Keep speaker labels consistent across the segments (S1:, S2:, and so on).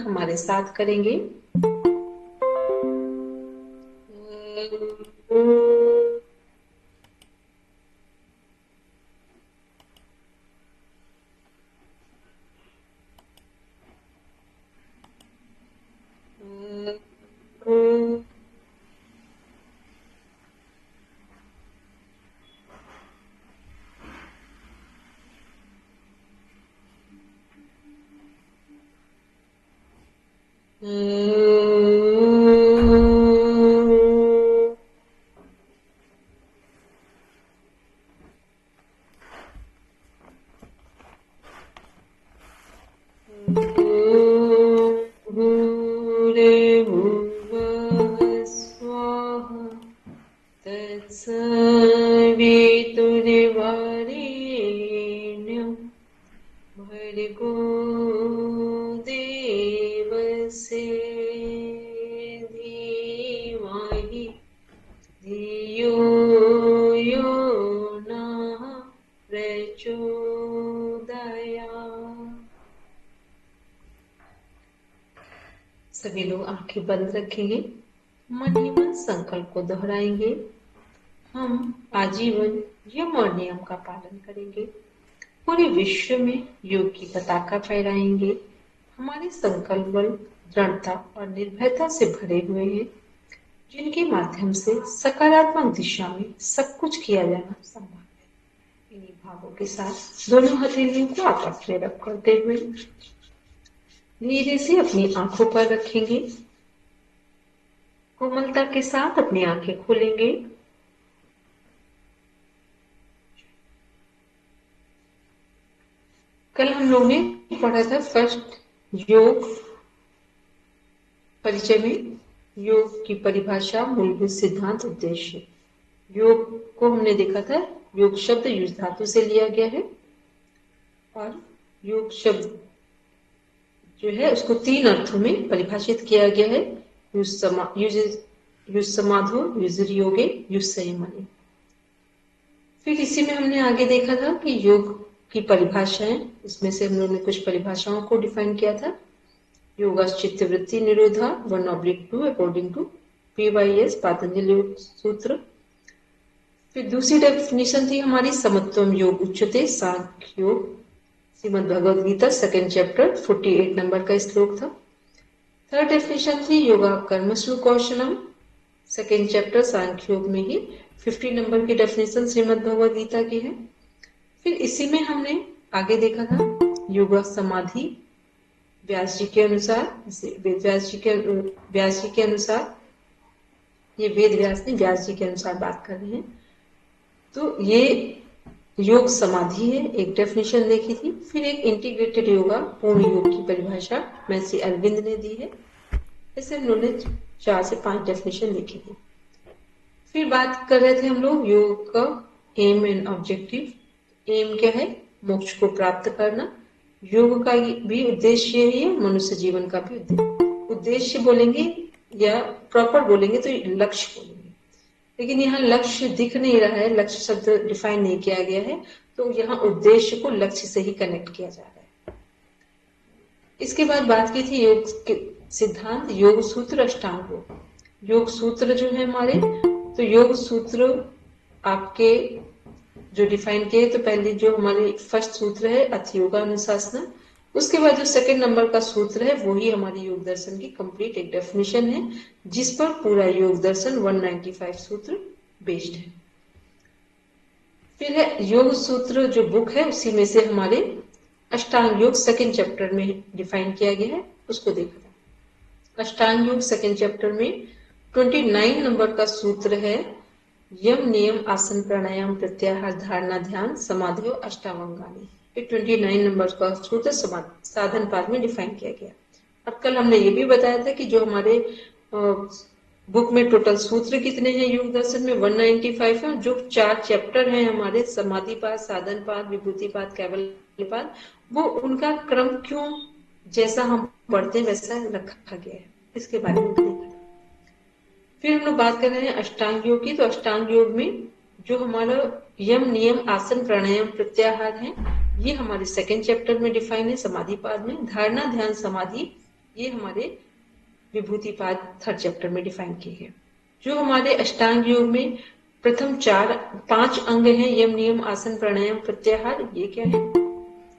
S1: हमारे साथ करेंगे। तत्सवितुर्वरेण्यं भर्गो देवस्य धीमहि धियो यो नः प्रचोदयात्। सभी लोग आंखें बंद रखेंगे, मन ही मन संकल्प को दोहराएंगे। हम आजीवन यम और नियम का पालन करेंगे, पूरे विश्व में योग की पताका फहराएंगे। हमारे संकल्प बल दृढ़ता और निर्भयता से भरे हुए हैं, जिनके माध्यम से सकारात्मक दिशा में सब कुछ किया जाना संभव है। इन्हीं भावों के साथ दोनों हथेलियों को आपस में रब करते हुए धीरे से अपनी आंखों पर रखेंगे। कोमलता के साथ अपनी आंखें खोलेंगे। कल हम लोगों ने पढ़ा था फर्स्ट योग परिचय में योग की परिभाषा, मूलभूत सिद्धांत, उद्देश्य। योग को हमने देखा था, योग शब्द युज धातु से लिया गया है और योग शब्द जो है उसको तीन अर्थों में परिभाषित किया गया है। युज समाधो, युजर योगे, युज संयमने। फिर इसी में हमने आगे देखा था कि योग की परिभाषाएं, इसमें से हम लोगों ने कुछ परिभाषाओं को डिफाइन किया था। योगा चित्तवृत्ति निरोधा 1/2 अकॉर्डिंग टू PYS पातंजलि योग सूत्र। फिर दूसरी डेफिनेशन थी हमारी समत्वम योग उच्यते Sankhya Yoga, Shrimad Bhagavad Gita 2nd chapter 48 number का श्लोक था। थर्ड डेफिनेशन थी योगा कर्मसु कौशलम, 2nd चैप्टर सांख्य योग में ही 50 नंबर की डेफिनेशन श्रीमद् भगवद गीता की है। फिर इसी में हमने आगे देखा था योगा समाधि व्यास जी के अनुसार, व्यास जी के अनुसार, ये वेद व्यास ने व्यास जी के अनुसार बात कर रहे हैं, तो ये योग समाधि है, एक डेफिनेशन देखी थी। फिर एक इंटीग्रेटेड योगा पूर्ण योग की परिभाषा महर्षि अरविंद ने दी है। ऐसे हम लोगों ने 4 से 5 डेफिनेशन देखी थी। फिर बात कर रहे थे हम लोग योग का एम एंड ऑब्जेक्टिव। एम क्या है? मोक्ष को प्राप्त करना। योग का भी उद्देश्य यही है, मनुष्य जीवन का भी उद्देश्य बोलेंगे या प्रॉपर बोलेंगे तो लक्ष्य बोलेंगे, लेकिन यहाँ लक्ष्य दिख नहीं रहा है, लक्ष्य शब्द डिफाइन नहीं किया गया है, तो यहाँ उद्देश्य को लक्ष्य से ही कनेक्ट किया जा रहा है। इसके बाद बात की थी योग के सिद्धांत, योग सूत्र, अष्टांग योग। योग सूत्र जो है हमारे, तो योग सूत्र आपके जो डिफाइन किए, तो पहले जो हमारे फर्स्ट सूत्र है अथ योगा अनुशासना, उसके बाद जो 2nd नंबर का सूत्र है वही हमारी योग दर्शन की कंप्लीट एक डेफिनेशन है, जिस पर पूरा योग दर्शन 195 सूत्र बेस्ड है। फिर है योग सूत्र जो बुक है, उसी में से हमारे अष्टांग योग 2nd चैप्टर में डिफाइन किया गया है, उसको देखा था। अष्टांग योग 2nd चैप्टर में 29 नंबर का सूत्र है यम नियम आसन प्राणायाम प्रत्याहार धारणा ध्यान समाधि अष्टावंगानी। 29 नंबर का सूत्र साधन पाद में डिफाइन किया गया। और कल हमने ये भी बताया था कि जो हमारे बुक में टोटल सूत्र कितने हैं योग दर्शन में 195 है, जो 4 चैप्टर हैं हमारे समाधि पाद, साधन पाद, विभूति पाद, कैवल्य पाद, वो उनका क्रम क्यों जैसा हम पढ़ते हैं वैसा रखा गया है, इसके बारे में देखा। फिर हम लोग बात कर रहे हैं अष्टांग योग की, तो अष्टांग योग में जो हमारा यम नियम आसन प्राणायाम प्रत्याहार है, ये हमारे 2nd चैप्टर में डिफाइन है समाधि पाद में। धारणा ध्यान समाधि ये हमारे विभूतिपाद थर्ड चैप्टर में डिफाइन किए गए। जो हमारे अष्टांग योग में प्रथम 5 अंग हैं, यम नियम आसन प्राणायाम प्रत्याहार, ये क्या है?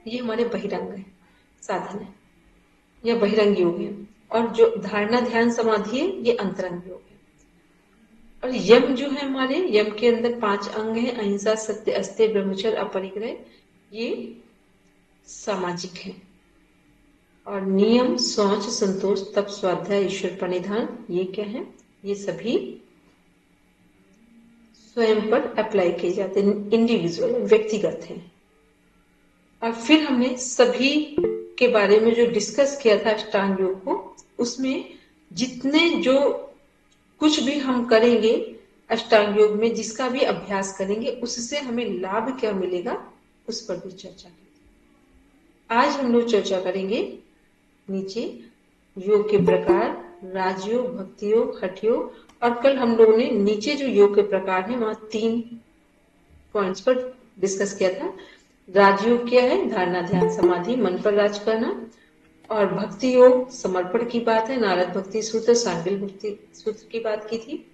S1: ये हमारे बहिरंग है, साधन है या बहिरंग योग है। और जो धारणा ध्यान समाधि है, ये अंतरंग योग है। और यम जो है हमारे, यम के अंदर 5 अंग है, अहिंसा सत्य अस्त्य ब्रह्मचर्य अपरिग्रह, ये सामाजिक है। और नियम शौच संतोष तप स्वाध्याय ईश्वर प्रणिधान, ये क्या है? ये सभी स्वयं पर अप्लाई किए जाते हैं, इंडिविजुअल व्यक्तिगत हैं। और फिर हमने सभी के बारे में जो डिस्कस किया था अष्टांग योग को, उसमें जितने जो कुछ भी हम करेंगे अष्टांग योग में, जिसका भी अभ्यास करेंगे, उससे हमें लाभ क्या मिलेगा, उस पर भी चर्चा की। आज हम लोग चर्चा करेंगे नीचे योग के प्रकार, राजयोग, भक्ति योग, हठ योग। और कल हम लोगों ने नीचे जो योग के प्रकार हैं वहां 3 पॉइंट्स पर डिस्कस किया था। राजयोग क्या है? धारणा ध्यान समाधि, मन पर राज करना। और भक्ति योग समर्पण की बात है, नारद भक्ति सूत्र, सांडिल्य भक्ति सूत्र की बात की थी।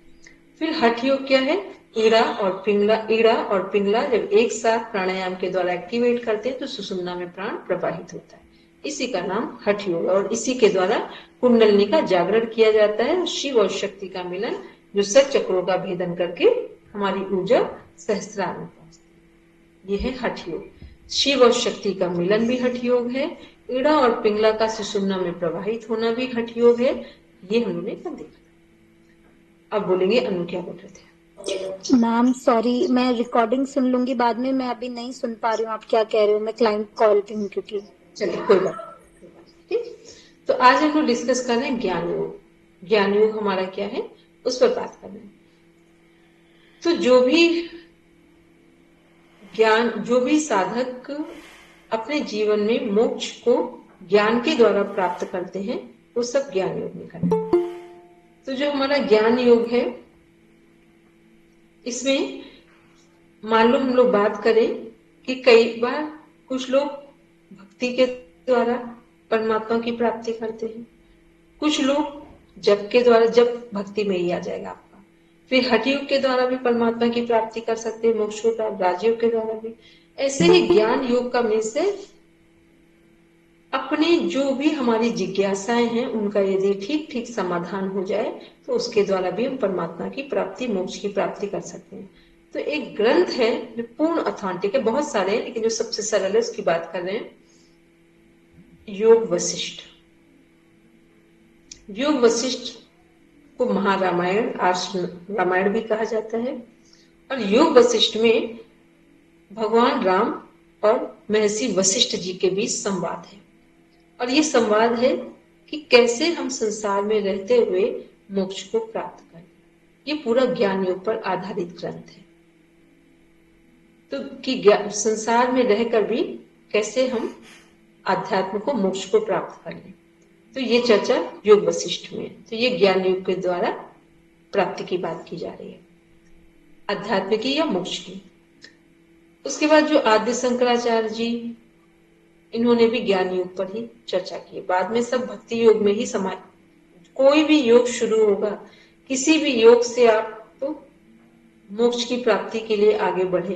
S1: फिर हठ योग क्या है? ईड़ा और पिंगला जब एक साथ प्राणायाम के द्वारा एक्टिवेट करते हैं तो सुषुम्ना में प्राण प्रवाहित होता है, इसी का नाम हठ योग। और इसी के द्वारा कुंडलिनी का जागरण किया जाता है, शिव और शक्ति का मिलन, जो 7 चक्रों का भेदन करके हमारी ऊर्जा सहस्त्रार में पहुंचती है, ये है हठ योग। शिव और शक्ति का मिलन भी हठ योग है। ईड़ा और पिंगला का सुषुम्ना में प्रवाहित होना भी हठ योग है। ये हम लोगों ने कल देखा। अब बोलेंगे अनु क्या बोल रहे थे।
S2: मैम सॉरी, मैं रिकॉर्डिंग सुन लूंगी बाद में, मैं अभी नहीं सुन पा रही हूँ आप क्या कह रहे हो, मैं क्लाइंट कॉल पे हूँ क्योंकि।
S1: चलिए कोई बात ठीक। तो आज हम लोग डिस्कस कर रहे हैं ज्ञान योग। ज्ञान योग हमारा क्या है, उस पर बात कर रहे हैं। तो जो भी साधक अपने जीवन में मोक्ष को ज्ञान के द्वारा प्राप्त करते हैं, वो सब ज्ञान योग में करते हैं। तो जो हमारा ज्ञान योग है, इसमें मान लो हम लोग बात करें कि कई बार कुछ लोग भक्ति के द्वारा परमात्मा की प्राप्ति करते हैं, कुछ लोग जप के द्वारा, जप भक्ति में ही आ जाएगा आपका। फिर हठ योग के द्वारा भी परमात्मा की प्राप्ति कर सकते हैं, मोक्ष को प्राप्त, राजयोग के द्वारा भी। ऐसे ही ज्ञान योग का मीन्स है अपने जो भी हमारी जिज्ञासाएं हैं उनका यदि ठीक ठीक समाधान हो जाए तो उसके द्वारा भी हम परमात्मा की प्राप्ति, मोक्ष की प्राप्ति कर सकते हैं। तो एक ग्रंथ है जो पूर्ण अथॉन्टिक है, बहुत सारे हैं लेकिन जो सबसे सरल है उसकी बात कर रहे हैं, योग वशिष्ठ। योग वशिष्ठ को महारामायण, रामायण भी कहा जाता है। और योग वशिष्ठ में भगवान राम और महर्षि वशिष्ठ जी के बीच संवाद है। और ये संवाद है कि कैसे हम संसार में रहते हुए मोक्ष को प्राप्त करें। ये पूरा ज्ञान योग पर आधारित ग्रंथ है। तो कि संसार में रहकर भी कैसे हम आध्यात्म को, मोक्ष को प्राप्त कर लें, तो ये चर्चा योग वशिष्ठ में है। तो ये ज्ञान योग के द्वारा प्राप्ति की बात की जा रही है, अध्यात्म की या मोक्ष की। उसके बाद जो आदि शंकराचार्य जी, इन्होंने भी ज्ञान योग पर ही चर्चा की। बाद में सब भक्ति योग में ही समाज, कोई भी योग शुरू होगा, किसी भी योग से आप तो मोक्ष की प्राप्ति के लिए आगे बढ़े,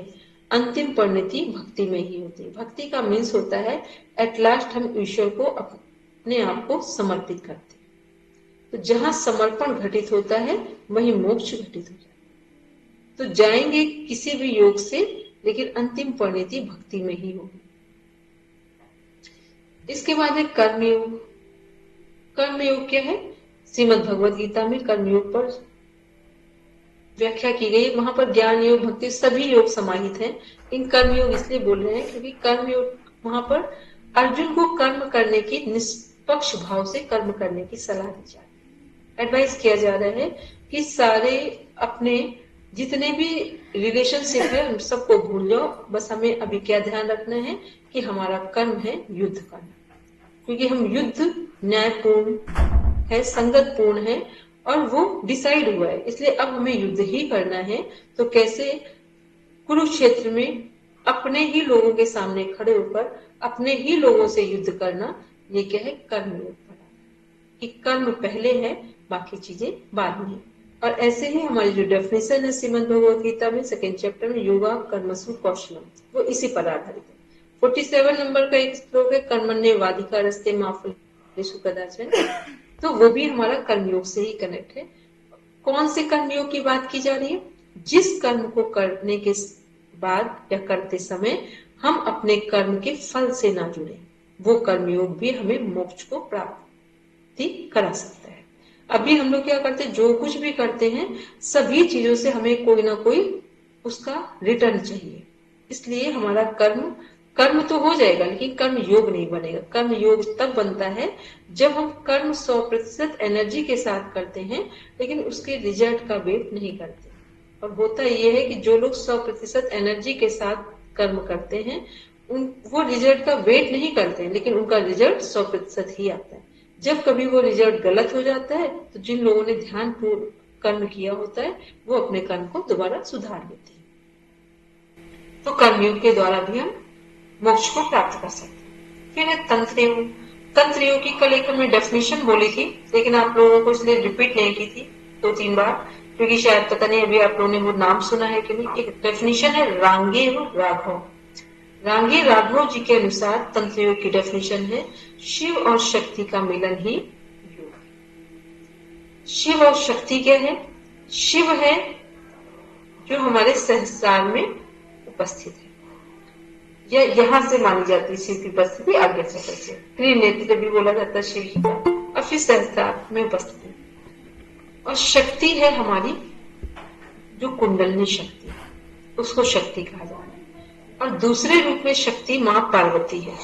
S1: अंतिम परिणति भक्ति में ही होती है। भक्ति का मीन्स होता है एट लास्ट हम ईश्वर को, अपने आप को समर्पित करते हैं। तो जहां समर्पण घटित होता है वहीं मोक्ष घटित हो जाता है। तो जाएंगे किसी भी योग से, लेकिन अंतिम परिणति भक्ति में ही होगी। इसके बाद है कर्मयोग। कर्मयोग क्या है? श्रीमद् भगवद गीता में कर्मयोग पर व्याख्या की गई। वहां पर ज्ञान योग, भक्ति, सभी योग समाहित हैं। इन कर्मयोग इसलिए बोल रहे हैं क्योंकि कर्मयोग, वहां पर अर्जुन को कर्म करने की, निष्पक्ष भाव से कर्म करने की सलाह दी जा रही है। एडवाइस किया जा रहा है कि सारे अपने जितने भी रिलेशनशिप है उन सबको भूल जाओ, बस हमें अभी क्या ध्यान रखना है कि हमारा कर्म है युद्ध करना, क्योंकि हम युद्ध न्यायपूर्ण है, संगत पूर्ण है और वो डिसाइड हुआ है, इसलिए अब हमें युद्ध ही करना है। तो कैसे कुरुक्षेत्र में अपने ही लोगों के सामने खड़े होकर अपने ही लोगों से युद्ध करना, ये क्या है? कर्मयोग। कि कर्म पहले है, बाकी चीजें बाद में। और ऐसे ही हमारी जो डेफिनेशन है श्रीमद् भगवद गीता में 2nd चैप्टर में, योगा कर्मसु कौशलम, वो इसी पर आधारित है। 47 नंबर का एक श्लोक है, कर्मण्येवाधिकारस्ते मा फलेषु कदाचन, तो वो भी हमारा कर्मयोग से ही कनेक्ट है। कौन से कर्मयोग की बात की जा रही है? जिस कर्म को करने के बाद या करते समय हम अपने कर्म के फल से ना जुड़े, वो कर्मयोग भी हमें मोक्ष को प्राप्ति करा सकता है। अभी हम लोग क्या करते हैं, जो कुछ भी करते हैं सभी चीजों से हमें कोई ना कोई उसका रिटर्न चाहिए, इसलिए हमारा कर्म तो हो जाएगा लेकिन कर्म योग नहीं बनेगा। कर्म योग तब बनता है जब हम कर्म 100% एनर्जी के साथ करते हैं लेकिन उसके रिजल्ट का वेट नहीं करते। और होता यह है कि जो लोग 100% एनर्जी के साथ कर्म करते हैं वो रिजल्ट का वेट नहीं करते लेकिन उनका रिजल्ट 100% ही आता है। जब कभी वो रिजल्ट गलत हो जाता है तो जिन लोगों ने ध्यान पूर्वक कर्म किया होता है वो अपने कर्म को दोबारा सुधार लेते हैं। तो कर्मयोग के द्वारा भी हम मोक्ष को प्राप्त कर सकते हैं। फिर है तंत्र योग। तंत्र योग की कल एक हमने डेफिनेशन बोली थी लेकिन आप लोगों को इसलिए रिपीट नहीं की थी 2-3 बार, क्योंकि शायद पता नहीं अभी आप लोगों ने वो नाम सुना है कि नहीं। एक डेफिनेशन है रांगेय राघव। रांगेय राघव जी के अनुसार तंत्र योग की डेफिनेशन है, शिव और शक्ति का मिलन ही योग। शिव और शक्ति क्या है? शिव है जो हमारे सहस्रार में उपस्थित है, यह यहां से मानी जाती है शिव की उपस्थिति आज्ञा चक्र से। त्रिनेत्र भी बोला जाता है शिव जी का, और फिर सहस्त्रार में उपस्थित है। और शक्ति है हमारी जो कुंडलनी शक्ति, उसको शक्ति कहा जाता है। और दूसरे रूप में शक्ति मां पार्वती है।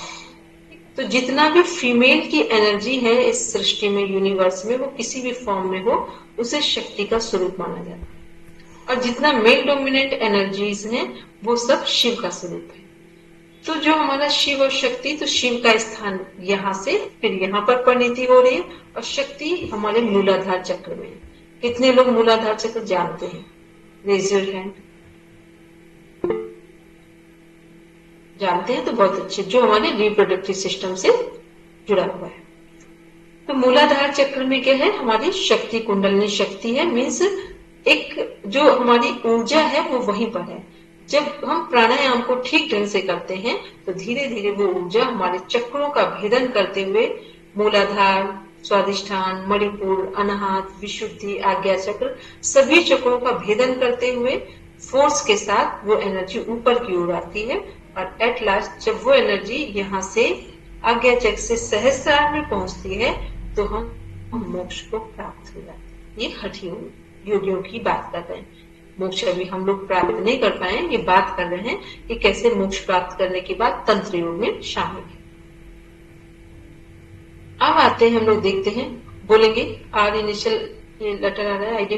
S1: तो जितना भी फीमेल की एनर्जी है इस सृष्टि में, यूनिवर्स में, वो किसी भी फॉर्म में हो उसे शक्ति का स्वरूप माना जाता है। और जितना मेल डोमिनेंट एनर्जीज हैं वो सब शिव का स्वरूप है। तो जो हमारा शिव और शक्ति, तो शिव का स्थान यहाँ से फिर यहाँ पर परिणति हो रही है और शक्ति हमारे मूलाधार चक्र में है। कितने लोग मूलाधार चक्र जानते हैं? Raise your hand. जानते हैं तो बहुत अच्छे, जो हमारे रिप्रोडक्टिव सिस्टम से जुड़ा हुआ है। तो मूलाधार चक्र में क्या है? हमारी शक्ति कुंडलनी शक्ति है, मीन्स एक जो हमारी ऊर्जा है वो वहीं पर है। जब हम प्राणायाम को ठीक ढंग से करते हैं तो धीरे धीरे वो ऊर्जा हमारे चक्रों का भेदन करते हुए मूलाधार, स्वादिष्ठान, मणिपुर, अनाहत, विशुद्धि, आज्ञा चक्र, सभी चक्रों का भेदन करते हुए फोर्स के साथ वो एनर्जी ऊपर की ओर आती है। और एट लास्ट जब वो एनर्जी यहाँ से आज्ञा चक्र से सहस्रार में पहुंचती है तो हम मोक्ष को प्राप्त हो जाते हैं। ये हठ योगियों की बात कर रहे हैं। मोक्ष अभी हम लोग प्राप्त नहीं कर पाए, ये बात कर रहे हैं कि कैसे मोक्ष प्राप्त करने के बाद तंत्र योग में शामिल है। अब आते हैं हम लोग देखते हैं, बोलेंगे आर इनिशियल लेटर आ रहा है, आईडी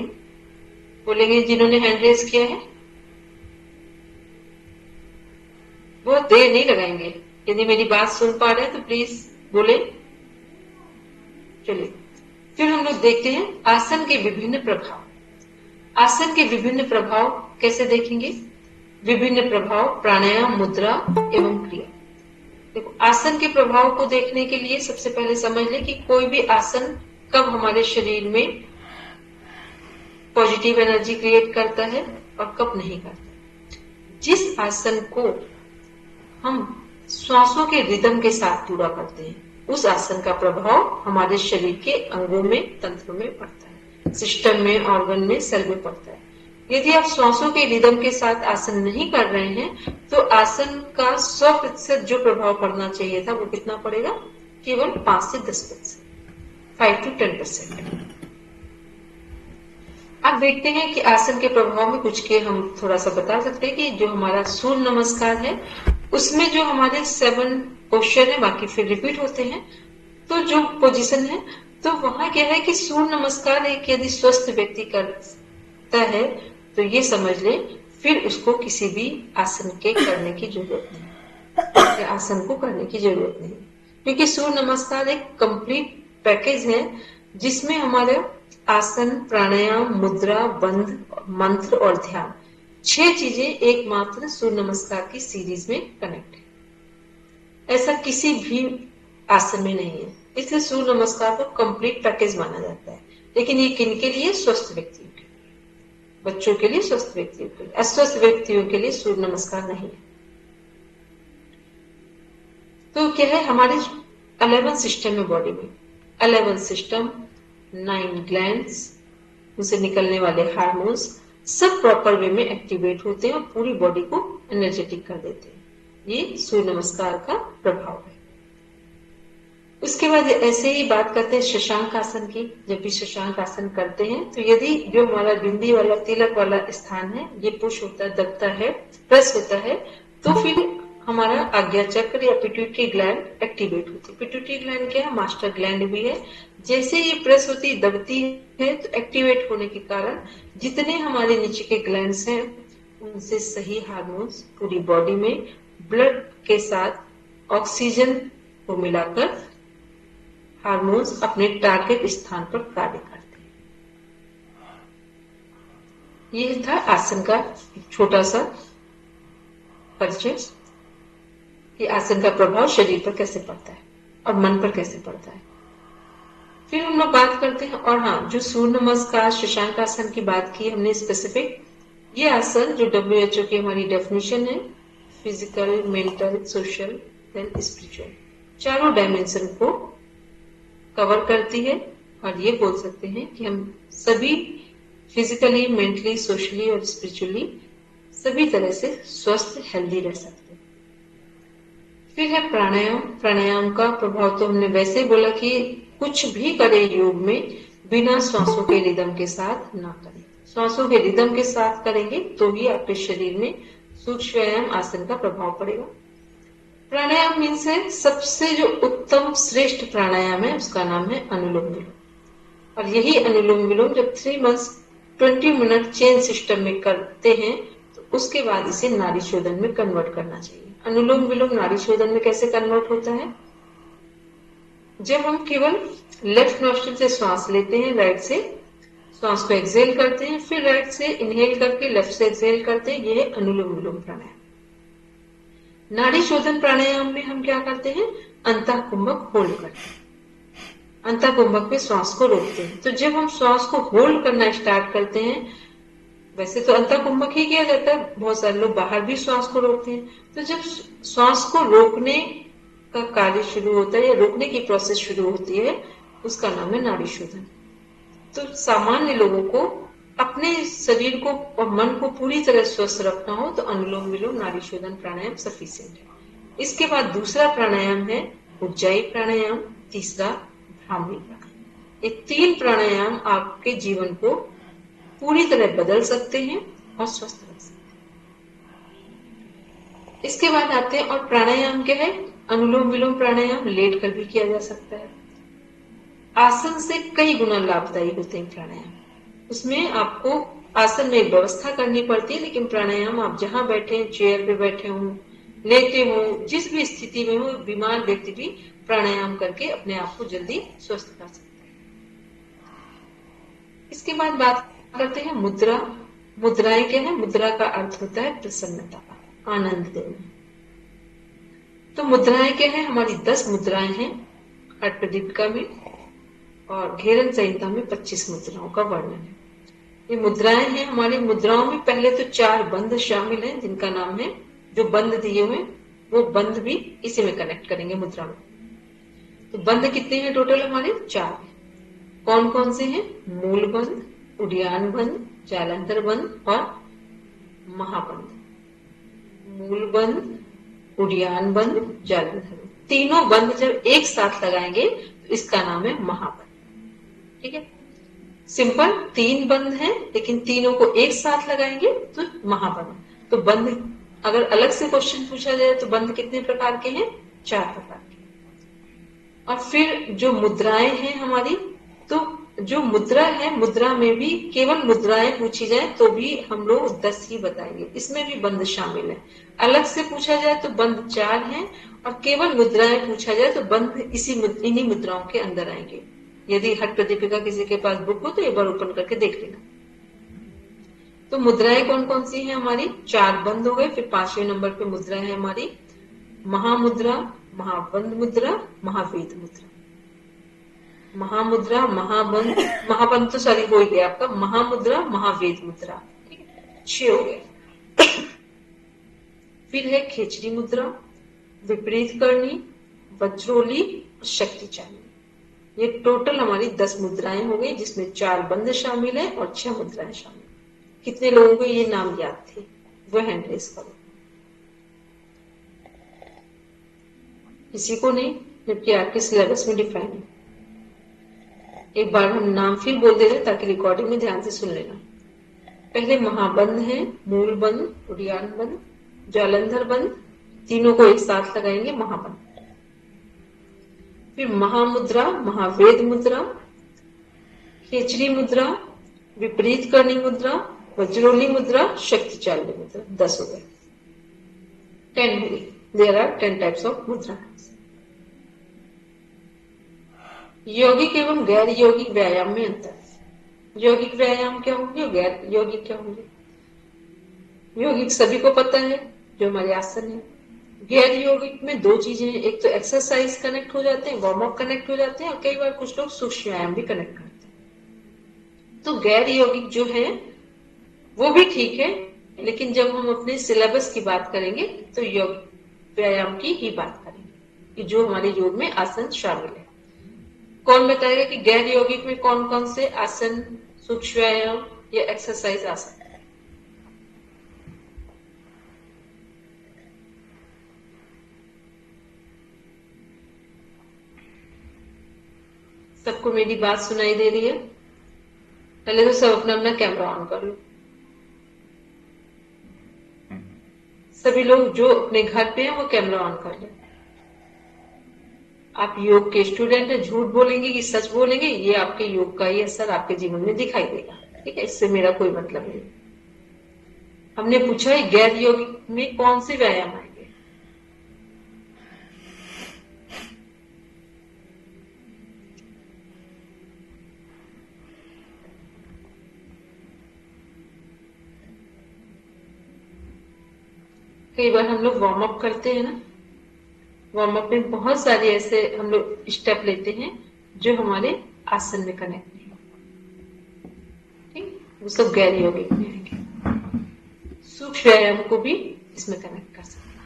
S1: बोलेंगे जिन्होंने हैंड रेज किया है। बहुत देर नहीं लगाएंगे, यदि मेरी बात सुन पा रहे हैं तो प्लीज बोले। चलिए फिर हम लोग देखते हैं आसन के विभिन्न प्रभाव। आसन के विभिन्न प्रभाव कैसे देखेंगे? विभिन्न प्रभाव प्राणायाम, मुद्रा एवं क्रिया। देखो, आसन के प्रभाव को देखने के लिए सबसे पहले समझ लें कि कोई भी आसन कब हमारे शरीर में पॉजिटिव एनर्जी क्रिएट करता है और कब नहीं करता। जिस आसन को हम श्वासों के रिदम के साथ पूरा करते हैं उस आसन का प्रभाव हमारे शरीर के अंगों में, तंत्र में पड़ता है, सिस्टम में, ऑर्गन में, सेल में पड़ता है। यदि आप श्वासों के रिदम के साथ आसन नहीं कर रहे हैं तो आसन का 100% जो प्रभाव पड़ना चाहिए था वो कितना पड़ेगा? केवल 5 से 10%, 5 to 10%। अब देखते हैं कि आसन के प्रभाव में कुछ के हम थोड़ा सा बता सकते हैं कि जो हमारा सूर्य नमस्कार है उसमें जो हमारे 7 पोस्चर है, बाकी फिर रिपीट होते हैं। तो जो पोजीशन है तो वहां क्या है कि सूर्य नमस्कार एक यदि स्वस्थ व्यक्ति करता है तो ये समझ ले फिर उसको किसी भी आसन के करने की जरूरत नहीं, आसन को करने की जरूरत नहीं, क्योंकि सूर्य नमस्कार एक कंप्लीट पैकेज है जिसमें हमारे आसन, प्राणायाम, मुद्रा, बंध, मंत्र और ध्यान 6 चीजें एकमात्र सूर्य नमस्कार की सीरीज में कनेक्ट है। ऐसा किसी भी आसन में नहीं है। इसलिए सूर्य नमस्कार को कंप्लीट पैकेज माना जाता है। लेकिन ये किन के लिए? स्वस्थ व्यक्तियों के लिए, बच्चों के लिए, स्वस्थ व्यक्तियों के लिए। अस्वस्थ व्यक्तियों के लिए सूर्य नमस्कार नहीं है। तो क्या है हमारे 11 सिस्टम है बॉडी में, 11 सिस्टम, 9 ग्लैंड्स, उनसे निकलने वाले हार्मोन्स सब प्रॉपर वे में एक्टिवेट होते हैं और पूरी बॉडी को एनर्जेटिक कर देते हैं। ये सूर्य नमस्कार का प्रभाव है। उसके बाद ऐसे ही बात करते हैं शशांक आसन की। जब भी शशांक आसन करते हैं तो यदि जो हमारा बिंदी वाला तिलक वाला स्थान है ये पुश होता है, दबता है, प्रेस होता है, तो फिर हमारा आज्ञा चक्र या पिट्यूटरी ग्लैंड एक्टिवेट होती है। पिट्यूटरी ग्लैंड क्या है? मास्टर ग्लैंड भी है। जैसे ये प्रेस होती, दबती है, तो एक्टिवेट होने के कारण जितने हमारे नीचे के ग्लैंड्स हैं उनसे सही हार्मोन्स पूरी बॉडी में ब्लड के साथ ऑक्सीजन को मिलाकर हार्मोन्स अपने टारगेट स्थान पर कार्य करते हैं। यह था आसन का छोटा सा परिचय कि आसन का प्रभाव शरीर पर कैसे पड़ता है और मन पर कैसे पड़ता है। फिर हम लोग बात करते हैं, और हाँ, जो सूर्य नमस्कार शशांक आसन की बात की हमने स्पेसिफिक, ये आसन जो WHO की हमारी डेफिनेशन है, physical, mental, social and spiritual, चारों डायमेंशन को कवर करती है। और ये बोल सकते हैं कि हम सभी फिजिकली, मेंटली, सोशली और स्पिरिचुअली सभी तरह से स्वस्थ, हेल्दी रह सकते हैं। फिर है प्राणायाम। प्राणायाम का प्रभाव तो हमने वैसे बोला कि कुछ भी करें योग में बिना श्वासों के रिदम के साथ ना करें। श्वासों के रिदम के साथ करेंगे तो ही आपके शरीर में सूक्ष्म व्यायाम आसन का प्रभाव पड़ेगा। प्राणायाम मीन्स है सबसे जो उत्तम श्रेष्ठ प्राणायाम है उसका नाम है अनुलोम विलोम। और यही अनुलोम विलोम जब 3 मंथ्स 20 मिनट चेन सिस्टम में करते हैं तो उसके बाद इसे नाड़ी शोधन में कन्वर्ट करना चाहिए। अनुलोम विलोम नाड़ी शोधन में कैसे कन्वर्ट होता है? जब हम केवल लेफ्ट नॉस्ट्रिल से श्वास लेते हैं, राइट से श्वास को एक्सेल करते हैं, फिर राइट से इनहेल करके लेफ्ट से एक्सेल करते हैं, यह है अनुलोम विलोम प्राणायाम। नाड़ी शोधन प्राणायाम में हम क्या करते हैं? अंतः कुंभक होल्ड करते हैं, अंतः कुंभक पे श्वास को रोकते हैं। तो जब हम श्वास को होल्ड करना स्टार्ट करते हैं, वैसे तो अंतः कुंभक ही किया जाता है, बहुत सारे लोग बाहर भी श्वास को रोकते हैं। तो जब श्वास को रोकने का कार्य शुरू होता है या रोकने की प्रोसेस शुरू होती है, उसका नाम है नाड़ी शोधन। तो सामान्य लोगों को अपने शरीर को और मन को पूरी तरह स्वस्थ रखना हो तो अनुलोम विलोम नाड़ी शोधन प्राणायाम सफिशिएंट है। इसके बाद दूसरा प्राणायाम है उज्जाई प्राणायाम, तीसरा भ्रामरी प्राणायाम। ये 3 प्राणायाम आपके जीवन को पूरी तरह बदल सकते हैं और स्वस्थ रख सकते हैं। इसके बाद आते हैं, और प्राणायाम क्या है? अनुलोम विलोम प्राणायाम लेट कर भी किया जा सकता है। आसन से कई गुना लाभदायी होते हैं प्राणायाम। उसमें आपको आसन में व्यवस्था करनी पड़ती है, लेकिन प्राणायाम आप जहां बैठे हैं, चेयर पे बैठे हो, लेटे हो, जिस भी स्थिति में हो, बीमार व्यक्ति भी प्राणायाम करके अपने आप को जल्दी स्वस्थ कर सकता है। इसके बाद बात करते हैं मुद्रा। मुद्राएं क्या है? मुद्रा का अर्थ होता है प्रसन्नता, आनंद देना। तो मुद्राएं क्या है? हमारी 10 मुद्राएं हैं हठप्रदीपिका में, और घेरन संहिता में 25 मुद्राओं का वर्णन है। ये मुद्राएं हैं। हमारी मुद्राओं में पहले तो 4 बंध शामिल हैं, जिनका नाम है, जो बंध दिए हुए वो बंध भी इसी में कनेक्ट करेंगे मुद्रा में। तो बंध कितने हैं टोटल? हमारे 4 हैं। कौन कौन से हैं? मूल बंध, उड़ियान बंध, जालंधर बंध और महाबंध। मूल बंध, उड़ियान बंध, जालंधर बंध, तीनों बंध जब एक साथ लगाएंगे तो इसका नाम है महाबंध। ठीक है, सिंपल 3 बंध हैं, लेकिन तीनों को एक साथ लगाएंगे तो महाबंध। तो बंध अगर अलग से क्वेश्चन पूछा जाए तो बंध कितने प्रकार के हैं? 4 प्रकार के। और फिर जो मुद्राएं हैं हमारी, तो जो मुद्रा है, मुद्रा में भी केवल मुद्राएं पूछी जाए तो भी हम लोग 10 ही बताएंगे, इसमें भी बंध शामिल है। अलग से पूछा जाए तो बंध 4 हैं, और केवल मुद्राएं पूछा जाए तो बंध इन्हीं मुद्राओं के अंदर आएंगे। यदि हठप्रदीपिका किसी के पास बुक हो तो एक बार ओपन करके देख लेना। तो मुद्राएं कौन कौन सी हैं हमारी? 4 बंद हो गए। फिर 5वें नंबर पे मुद्रा है हमारी महामुद्रा, महाबंध मुद्रा, महावेद मुद्रा। महामुद्रा, महाबंध, महाबंध तो सॉरी हो ही गया आपका, महामुद्रा, महावेद मुद्रा, ठीक है, 6 हो गए। फिर है खेचरी मुद्रा, विपरीत करनी, वज्रोली, शक्ति चालनी। ये टोटल हमारी 10 मुद्राएं हो गई, जिसमें 4 बंध शामिल है और 6 मुद्राएं शामिल। कितने लोगों को ये नाम याद थे वो हैंड रेस करो। किसी को नहीं, जबकि आपके सिलेबस में डिफाइन है। एक बार हम नाम फिर बोल दे रहे ताकि रिकॉर्डिंग में ध्यान से सुन लेना। पहले महाबंध है, मूल बंध, उड़ियान बंध, जालंधर बंध, तीनों को एक साथ लगाएंगे महाबंध। फिर महामुद्रा, महावेद मुद्रा, खेचरी मुद्रा, विपरीत करनी मुद्रा, वज्रोली मुद्रा, शक्ति चालनी मुद्रा। 10 हो गए, 10 हो गई। देयर आर 10 टाइप्स ऑफ मुद्रा। यौगिक एवं गैर यौगिक व्यायाम में अंतर। यौगिक व्यायाम क्या होंगे और गैर यौगिक क्या होंगे? यौगिक सभी को पता है, जो हमारे आसन है। गैर यौगिक में 2 चीजें हैं, एक तो एक्सरसाइज कनेक्ट हो जाते हैं, वार्म अप कनेक्ट हो जाते हैं, और कई बार कुछ लोग सूक्ष्म व्यायाम भी कनेक्ट करते हैं। तो गैर यौगिक जो है वो भी ठीक है, लेकिन जब हम अपने सिलेबस की बात करेंगे तो यौगिक व्यायाम की ही बात करेंगे कि जो हमारे योग में आसन शामिल है। कौन बताएगा कि गैर यौगिक में कौन कौन से आसन, सूक्ष्म व्यायाम या एक्सरसाइज आसन? सबको मेरी बात सुनाई दे रही है? पहले तो सब अपना अपना कैमरा ऑन कर लो। सभी लोग जो अपने घर पे हैं वो कैमरा ऑन कर लें। आप योग के स्टूडेंट हैं, झूठ बोलेंगे कि सच बोलेंगे, ये आपके योग का ही असर आपके जीवन में दिखाई देगा। ठीक है, इससे मेरा कोई मतलब नहीं। हमने पूछा है गैर यौगिक में कौन से व्यायाम आएंगे? कई बार हम लोग वार्म अप करते हैं ना, वार्म अप में बहुत सारे ऐसे हम लोग स्टेप लेते हैं जो हमारे आसन में कनेक्ट नहीं, ठीक, वो सब गैर यौगिक में आएंगे। सूक्ष्म व्यायाम को भी इसमें कनेक्ट कर सकते हैं,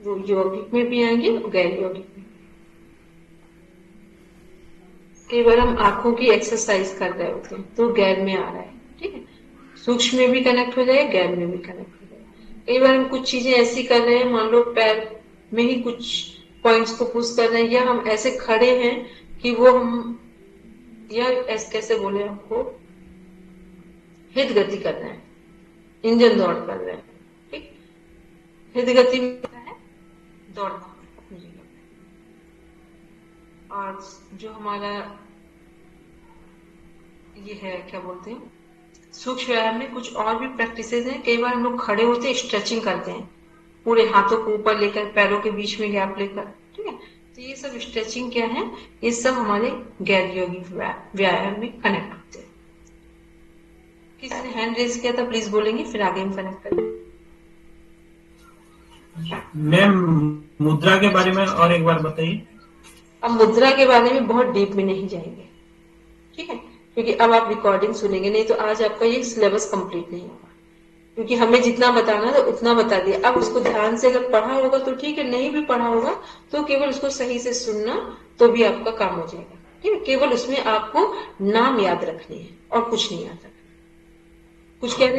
S1: वो यौगिक में भी आएंगे और गैर यौगिक में। कई बार हम आंखों की एक्सरसाइज कर रहे होते हैं तो गैर में आ रहा है, ठीक है, सूक्ष्म में भी कनेक्ट हो जाए, गैर में भी कनेक्ट हो जाए। कई बार हम कुछ चीजें ऐसी कर रहे हैं, मान लो पैर में ही कुछ पॉइंट्स को पुश कर रहे हैं, या हम ऐसे खड़े हैं कि वो हम, या ऐसे कैसे बोले आपको, हित गति कर रहे हैं, इंजन दौड़ कर रहे हैं, ठीक। हित गति में है दौड़ना अपनी जगह पे। और जो हमारा ये है, क्या बोलते हैं, सूक्ष्म व्यायाम में कुछ और भी प्रैक्टिसेस हैं। कई बार हम लोग खड़े होते हैं, स्ट्रेचिंग करते हैं, पूरे हाथों को ऊपर लेकर, पैरों के बीच में गैप लेकर, ठीक है। तो ये सब स्ट्रेचिंग क्या है, ये सब हमारे गैर यौगिक व्यायाम में कनेक्ट होते हैं। किसी ने हैंड रेज किया था, प्लीज बोलेंगे, फिर आगे हम कनेक्ट करेंगे।
S3: मैम मुद्रा के बारे में और एक बार बताइए।
S1: अब मुद्रा के बारे में बहुत डीप में नहीं जाएंगे, ठीक है, क्योंकि अब आप रिकॉर्डिंग सुनेंगे, नहीं तो आज आपका ये सिलेबस कंप्लीट नहीं होगा, क्योंकि हमें जितना बताना था उतना बता दिया। अब उसको ध्यान से अगर पढ़ा होगा तो ठीक है, नहीं भी पढ़ा होगा तो केवल उसको सही से सुनना तो भी आपका काम हो जाएगा, ठीक है। केवल उसमें आपको नाम याद रखने हैं और कुछ नहीं याद रखना। कुछ कह रहे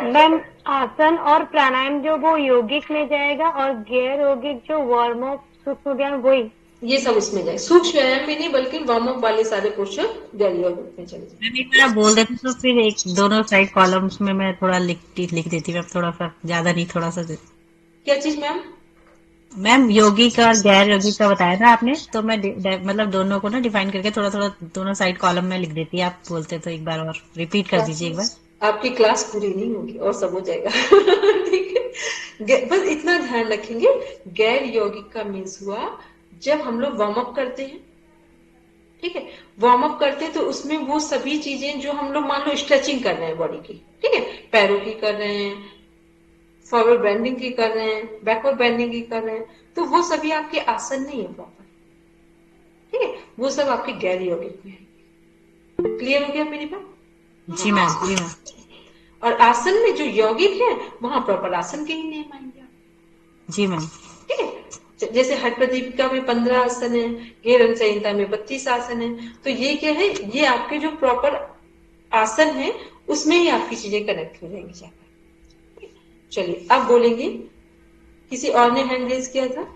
S4: मैम आसन और प्राणायाम जो वो यौगिक में जाएगा, और गैर यौगिक जो वार्म अप सूक्ष्म व्यायाम वही,
S1: ये सब इसमें जाए। सूक्ष्म व्यायाम में नहीं, बल्कि वार्म अप वाले सारे पोर्शन गैर यौगिक में चले जाए।
S5: मैम एक बार बोल देते तो फिर एक दोनों साइड कॉलम्स में मैं थोड़ा लिख देती मैम, थोड़ा सा ज्यादा नहीं, थोड़ा सा।
S1: क्या चीज मैम?
S5: मैम यौगिक और गैर यौगिक का बताया था आपने, तो मैं मतलब दोनों को ना डिफाइन करके थोड़ा थोड़ा दोनों साइड कॉलम में लिख देती। आप बोलते तो एक बार और रिपीट कर दीजिए एक बार।
S1: आपकी क्लास पूरी नहीं होगी और सब हो जाएगा ठीक है, बस इतना ध्यान रखेंगे। गैर यौगिक का मीन्स हुआ जब हम लोग वार्म अप करते हैं, ठीक है, वार्म अप करते हैं तो उसमें वो सभी चीजें जो हम लोग मान लो स्ट्रेचिंग कर रहे हैं बॉडी की, ठीक है, पैरों की कर रहे हैं, फॉरवर्ड बेंडिंग की कर रहे हैं, बैकवर्ड बेंडिंग की कर रहे हैं, तो वो सभी आपके आसन नहीं है प्रॉपर, ठीक है। वो सब आपके गैर यौगिक में है। क्लियर हो गया मेरी बात?
S5: जी मैम, जी मैम,
S1: और आसन में जो यौगिक है वहां प्रॉपर आसन के ही नियम आएंगे आप।
S5: जी मैम,
S1: ठीक है, जैसे हठ प्रदीपिका में 15 आसन है, घेरन संहिता में 32 आसन है, तो ये क्या है, ये आपके जो प्रॉपर आसन है उसमें ही आपकी चीजें कनेक्ट हो जाएंगी जाकर। चलिए अब बोलेंगे, किसी और ने हैंड रेज किया था?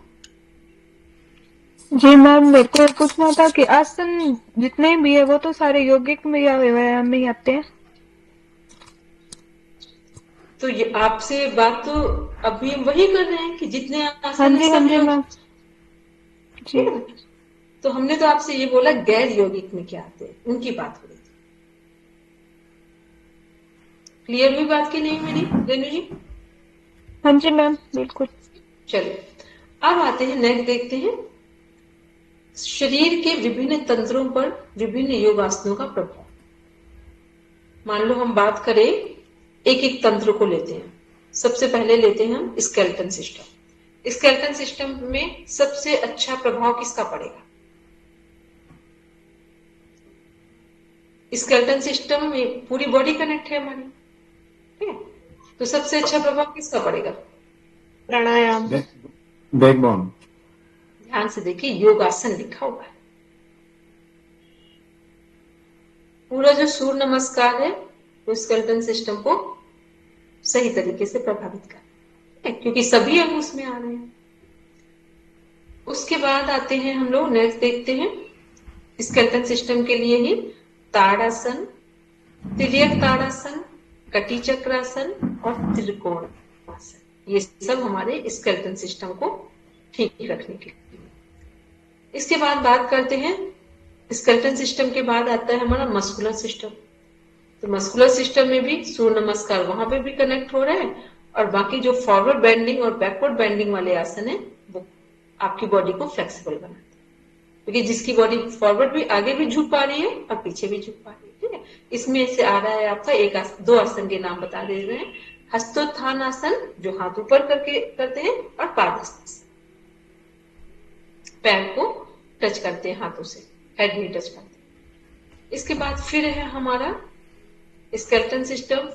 S6: जी मैम, मेरे को पूछना था कि आसन जितने भी है वो तो सारे यौगिक में या व्यायाम में ही आते हैं।
S1: तो ये आपसे बात तो अभी हम वही कर रहे हैं कि जितने
S6: हाँ
S1: आसन
S6: जी,
S1: है
S6: हाँ
S1: सब
S6: जी
S1: यौगिक।
S6: मैम जी।
S1: तो हमने तो आपसे ये बोला गैर यौगिक में क्या आते हैं, उनकी बात हो रही थी। क्लियर हुई बात की नहीं मेरी रेनू जी?
S6: हाँ जी मैम, बिल्कुल।
S1: चलिए अब आते हैं, नेक्स्ट देखते हैं शरीर के विभिन्न तंत्रों पर विभिन्न योगासनों का प्रभाव। मान लो हम बात करें, एक एक तंत्र को लेते हैं। सबसे पहले लेते हैं हम स्केलेटन सिस्टम। स्केलेटन सिस्टम में सबसे अच्छा प्रभाव किसका पड़ेगा? स्केलेटन सिस्टम में पूरी बॉडी कनेक्ट है हमारी, ठीक है, तो सबसे अच्छा प्रभाव किसका पड़ेगा?
S6: प्राणायाम।
S7: बैकबोन।
S1: ध्यान से देखिए, योगासन लिखा हुआ है। पूरा जो सूर्य नमस्कार है वो स्केलेटन सिस्टम को सही तरीके से प्रभावित कर, क्योंकि सभी अंग उसमें आ रहे हैं। उसके बाद आते हैं हम लोग, नेक्स्ट देखते हैं स्केलेटन सिस्टम के लिए ही ताड़ासन, तिर्यक ताड़ासन, कटी चक्रासन और त्रिकोण आसन। ये सब हमारे स्केलेटन सिस्टम को ठीक रखने के लिए। इसके बाद बात करते हैं, स्केलेटन सिस्टम के बाद आता है हमारा मस्कुलर सिस्टम। तो मस्कुलर सिस्टम में भी सूर्य नमस्कार वहां पे भी कनेक्ट हो रहा है, और बाकी जो फॉरवर्ड बेंडिंग और बैकवर्ड बेंडिंग वाले आसन है वो आपकी बॉडी को फ्लेक्सिबल बनाते हैं, क्योंकि जिसकी बॉडी फॉरवर्ड भी आगे भी झुक पा रही है और पीछे भी झुक पा रही है। ठीक है, इसमें से आ रहा है आपका एक दो आसन के नाम बता दे रहे हैं। हस्तोत्थान आसन जो हाथ ऊपर करके करते हैं, और पादहस्त, पैर को टच करते हैं हाथों से, हेड नहीं टच करते। इसके बाद फिर है हमारा स्केलेटन सिस्टम,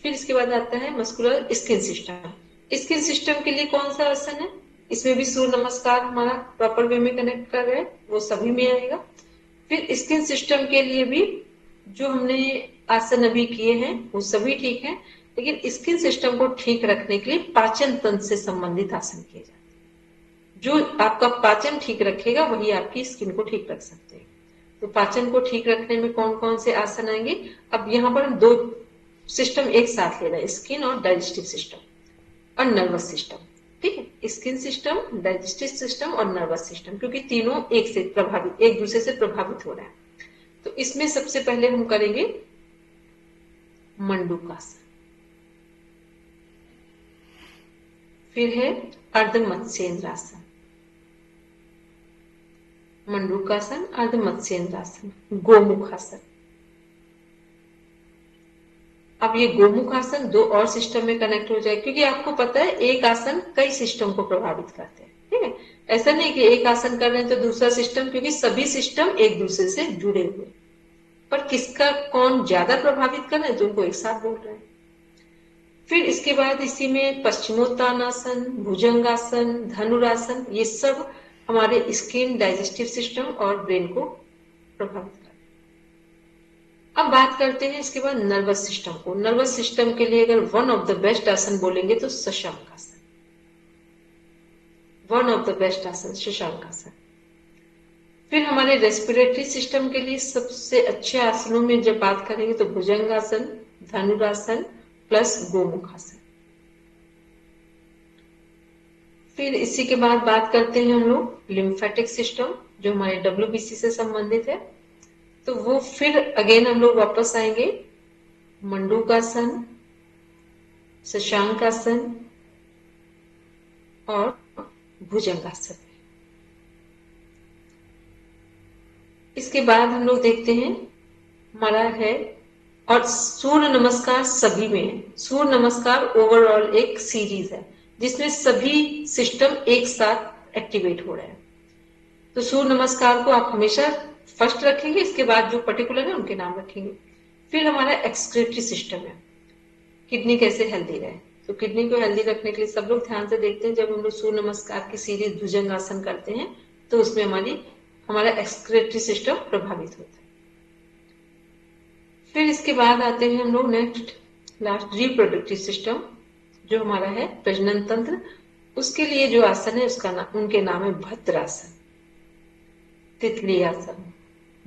S1: फिर इसके बाद आता है muscular skin system. Skin system के लिए कौन सा आसन है? इसमें भी सूर्य नमस्कार हमारा प्रॉपर वे में कनेक्ट कर रहे हैं, वो सभी में आएगा। फिर स्किन सिस्टम के लिए भी जो हमने आसन अभी किए हैं वो सभी ठीक है, लेकिन स्किन सिस्टम को ठीक रखने के लिए पाचन तंत्र से संबंधित आसन किए जाते हैं। जो आपका पाचन ठीक रखेगा वही आपकी स्किन को ठीक रख सकते हैं। तो पाचन को ठीक रखने में कौन कौन से आसन आएंगे? अब यहाँ पर हम दो सिस्टम एक साथ ले रहे हैं, स्किन और डाइजेस्टिव सिस्टम और नर्वस सिस्टम। ठीक है, स्किन सिस्टम, डाइजेस्टिव सिस्टम और नर्वस सिस्टम, क्योंकि तीनों एक दूसरे से प्रभावित हो रहा है। तो इसमें सबसे पहले हम करेंगे मंडूकासन, फिर है अर्धमत्स्येंद्रासन, मंडूकासन, अर्धमत्स्येंद्रासन, गोमुखासन। अब ये गोमुखासन दो और सिस्टम में कनेक्ट हो जाए, क्योंकि आपको पता है एक आसन कई सिस्टम को प्रभावित करते हैं। ठीक है, ऐसा नहीं कि एक आसन कर रहे हैं तो दूसरा सिस्टम, क्योंकि सभी सिस्टम एक दूसरे से जुड़े हुए, पर किसका कौन ज्यादा प्रभावित कर रहे हैं तो उनको एक साथ बोल रहे हैं। फिर इसके बाद इसी में पश्चिमोत्तानासन, भुजंगासन, धनुरासन, ये सब हमारे स्किन, डाइजेस्टिव सिस्टम और ब्रेन को प्रभावित करते हैं। अब बात करते हैं इसके बाद नर्वस सिस्टम को। नर्वस सिस्टम के लिए अगर वन ऑफ द बेस्ट आसन बोलेंगे तो Shashankasana, one of the best आसन शशांकासन। फिर हमारे रेस्पिरेटरी सिस्टम के लिए सबसे अच्छे आसनों में जब बात करेंगे तो भुजंगासन, धनुरासन प्लस गोमुखासन। फिर इसी के बाद बात करते हैं हम लोग लिम्फेटिक सिस्टम, जो हमारे डब्ल्यूबीसी से संबंधित है। तो वो फिर अगेन हम लोग वापस आएंगे मंडूकासन, शशांकासन और भुजंगासन। इसके बाद हम लोग देखते हैं हमारा है, और सूर्य नमस्कार सभी में है। सूर्य नमस्कार ओवरऑल एक सीरीज है जिसमें सभी सिस्टम एक साथ एक्टिवेट हो रहे हैं। तो सूर्य नमस्कार को आप हमेशा फर्स्ट रखेंगे, इसके बाद जो पर्टिकुलर है उनके नाम रखेंगे। फिर हमारा एक्सक्रीटरी सिस्टम है, किडनी कैसे हेल्दी रहे। तो किडनी को हेल्दी रखने के लिए सब लोग ध्यान से देखते हैं, जब हम लोग सूर्य नमस्कार की सीरीज भुजंगासन करते हैं तो उसमें हमारा एक्सक्रीटरी सिस्टम प्रभावित होता है। फिर इसके बाद आते हैं हम लोग नेक्स्ट लास्ट रिप्रोडक्टिव सिस्टम, जो हमारा है प्रजनन तंत्र। उसके लिए जो आसन है उसका नाम, उनके नाम है भद्रासन, तितली आसन,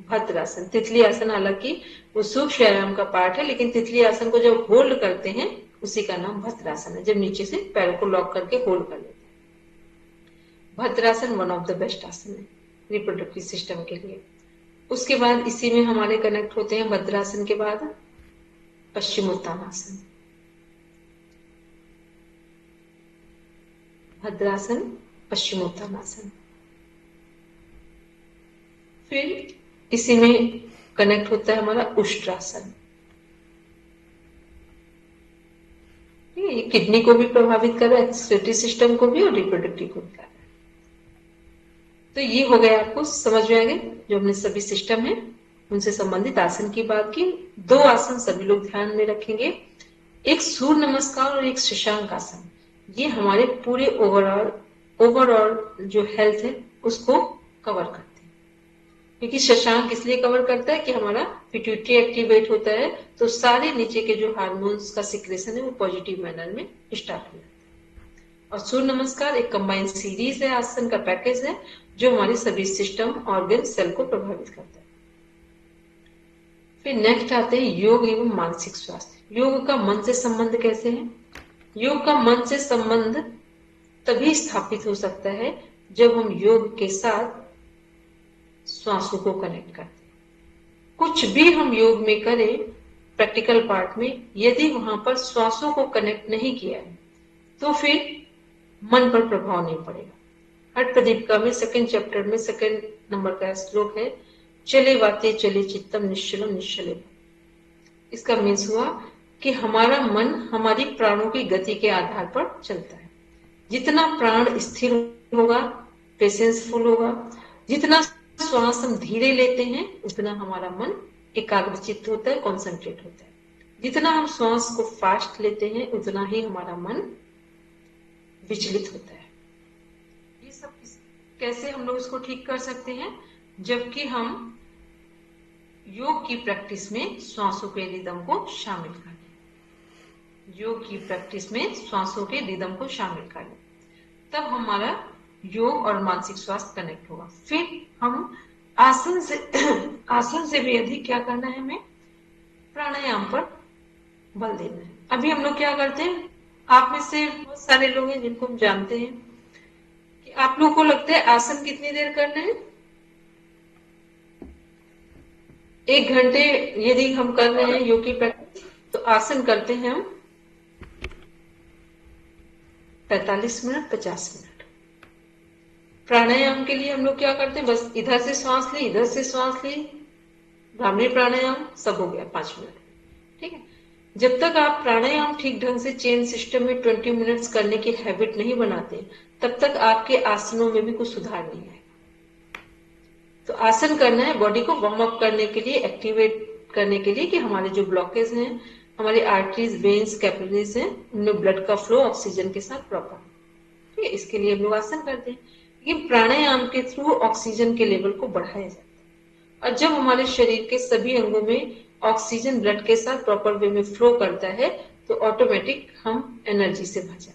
S1: भद्रासन। तितली आसन हालांकि वो सूक्ष्म व्यायाम का पार्ट है, लेकिन तितली आसन को जब होल्ड करते हैं उसी का नाम भद्रासन है, जब नीचे से पैर को लॉक करके होल्ड कर लेते हैं। भद्रासन वन ऑफ द बेस्ट आसन है रिप्रोडक्टिव सिस्टम के लिए। उसके बाद इसी में हमारे कनेक्ट होते हैं भद्रासन के बाद पश्चिमोत्तानासन। भद्रासन, पश्चिमोत्तानासन। फिर इसी में कनेक्ट होता है हमारा उष्ट्रासन। ये किडनी को भी प्रभावित कर रहा है, एक्सक्रीटरी सिस्टम को भी और रिप्रोडक्टिव को भी कर रहा है। तो ये हो गया, आपको समझ में आ गए जो हमने सभी सिस्टम है उनसे संबंधित आसन की बात की। 2 आसन सभी लोग ध्यान में रखेंगे, एक सूर्य नमस्कार और एक शशांक आसन। ये हमारे पूरे ओवरऑल जो हेल्थ है उसको कवर करते हैं, क्योंकि शशांक इसलिए कवर करता है कि हमारा पिट्यूटरी एक्टिवेट होता है, तो सारे नीचे के जो हार्मोन्स का सिक्रेशन है वो पॉजिटिव मैनर में स्टार्ट हो जाता है। और सूर्य नमस्कार एक कंबाइंड सीरीज है, आसन का पैकेज है जो हमारे सभी सिस्टम, ऑर्गन, सेल को प्रभावित करता है। फिर नेक्स्ट आते हैं योग एवं मानसिक स्वास्थ्य। योग का मन से संबंध कैसे है? योग का मन से संबंध तभी स्थापित हो सकता है जब हम योग के साथ श्वासों को कनेक्ट करते हैं। कुछ भी हम योग में करें प्रैक्टिकल पार्ट में, यदि वहां पर श्वासों को कनेक्ट नहीं किया है तो फिर मन पर प्रभाव नहीं पड़ेगा। हठ प्रदीपिका में 2nd चैप्टर में 2nd नंबर का श्लोक है, चले वाते चले चित्तम निश्चलम निश्चले। इसका मीन्स हुआ कि हमारा मन हमारी प्राणों की गति के आधार पर चलता है। जितना प्राण स्थिर होगा, पेशेंसफुल होगा, जितना श्वास हम धीरे लेते हैं उतना हमारा मन एकाग्रचित्त होता है, कॉन्सेंट्रेट होता है। जितना हम श्वास को फास्ट लेते हैं उतना ही हमारा मन विचलित होता है। ये सब कैसे हम लोग इसको ठीक कर सकते हैं? जबकि हम योग की प्रैक्टिस में श्वासों के रिदम को शामिल कर लें। योग की प्रैक्टिस में श्वासों के रिदम को शामिल कर लें, तब हमारा योग और मानसिक स्वास्थ्य कनेक्ट होगा। फिर हम आसन से भी अधिक क्या करना है, हमें प्राणायाम पर बल देना है। अभी हम लोग क्या करते हैं, आप में से बहुत सारे लोग हैं जिनको हम जानते हैं कि आप लोगों को लगता है आसन कितनी देर करना है? 1 घंटे यदि हम कर रहे हैं योग की प्रैक्टिस तो आसन करते हैं हम 45 मिनट 50 मिनट। प्राणायाम के लिए हम लोग क्या करते हैं, बस इधर से श्वास ली, इधर से श्वास ली, भ्रामरी प्राणायाम, सब हो गया 5 मिनट। ठीक है, जब तक आप प्राणायाम ठीक ढंग से चेन सिस्टम में 20 मिनट्स करने की हैबिट नहीं बनाते तब तक आपके आसनों में भी कुछ सुधार नहीं आएगा। तो आसन करना है बॉडी को वार्म अप करने के लिए, एक्टिवेट करने के लिए, कि हमारे जो ब्लॉकेज हैं, हमारे आर्टरीज, वेन्स, कैपिलरीज हैं, उनमें ब्लड का फ्लो ऑक्सीजन के साथ प्रॉपर। ठीक है, इसके लिए हम लोग आसन करते हैं। लेकिन प्राणायाम के थ्रू ऑक्सीजन के लेवल को बढ़ाया जाता है, और जब हमारे शरीर के सभी अंगों में ऑक्सीजन ब्लड के साथ प्रॉपर वे में फ्लो करता है तो ऑटोमेटिक हम एनर्जी से भर जाते हैं।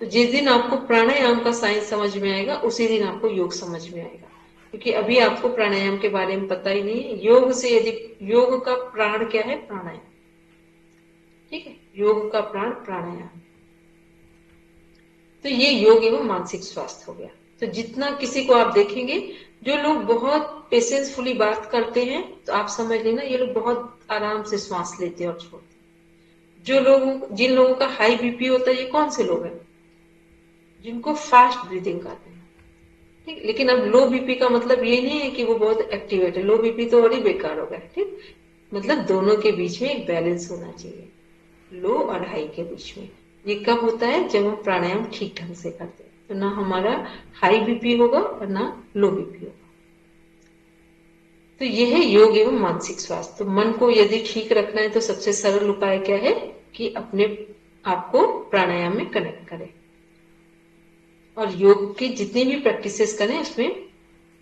S1: तो जिस दिन आपको प्राणायाम का साइंस समझ में आएगा उसी दिन आपको योग समझ में आएगा, क्योंकि अभी आपको प्राणायाम के बारे में पता ही नहीं है। योग से यदि, योग का प्राण क्या है? प्राणायाम। ठीक है, योग का प्राण प्राणायाम। तो ये योग एवं मानसिक स्वास्थ्य हो गया। तो जितना किसी को आप देखेंगे, जो लोग बहुत पेशेंसफुली बात करते हैं तो आप समझ लेना ये लोग बहुत आराम से श्वास लेते हैं और छोड़ते हैं। जिन लोगों का हाई बीपी होता है, ये कौन से लोग हैं? जिनको फास्ट ब्रीदिंग करते हैं। ठीक, लेकिन अब लो बीपी का मतलब ये नहीं है कि वो बहुत एक्टिवेट है। लो बीपी तो और ही बेकार होगा। ठीक, मतलब दोनों के बीच में एक बैलेंस होना चाहिए, लो और हाई के बीच में। ये कब होता है? जब हम प्राणायाम ठीक ढंग से करते हैं, तो ना हमारा हाई बीपी होगा और ना लो बीपी होगा। तो यह है योग एवं मानसिक स्वास्थ्य। तो मन को यदि ठीक रखना है तो सबसे सरल उपाय क्या है कि अपने आप को प्राणायाम में कनेक्ट करें और योग की जितनी भी प्रैक्टिसेस करें उसमें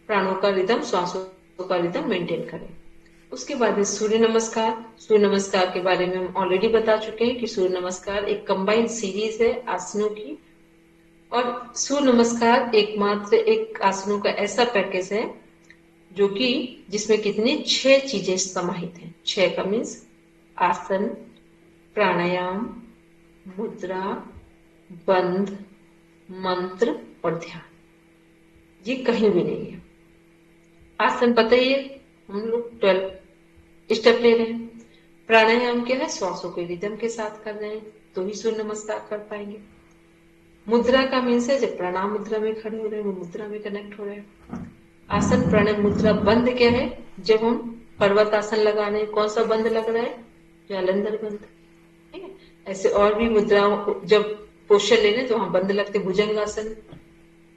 S1: प्राणों का रिदम, श्वासों का रिदम मेंटेन करें। उसके बाद में सूर्य नमस्कार। सूर्य नमस्कार के बारे में हम ऑलरेडी बता चुके हैं कि सूर्य नमस्कार एक कंबाइंड सीरीज है आसनों की, और सूर्य नमस्कार एकमात्र एक आसनों का ऐसा पैकेज है जो कि जिसमें कितनी 6 चीजें समाहित हैं। 6 का मीन्स आसन, प्राणायाम, मुद्रा, बंध, मंत्र और ध्यान। ये कहीं भी नहीं है। आसन पता ही है, हम लोग 12 स्टेप ले रहे हैं। प्राणायाम क्या है, श्वासों के रिदम के साथ कर रहे हैं तो ही सूर्य नमस्कार कर पाएंगे। मुद्रा का मीन्स है जब प्रणाम मुद्रा में खड़े हो रहे हैं वो मुद्रा में कनेक्ट हो रहे हैं। आसन, प्राणायाम, मुद्रा। बंध क्या है, जब हम पर्वत आसन लगा रहे हैं कौन सा बंध लग रहा है, जालंधर बंध। ठीक है, ऐसे और भी मुद्राओं जब पोस्चर ले रहे हैं तो वहां बंध लगते, भुजंग आसन,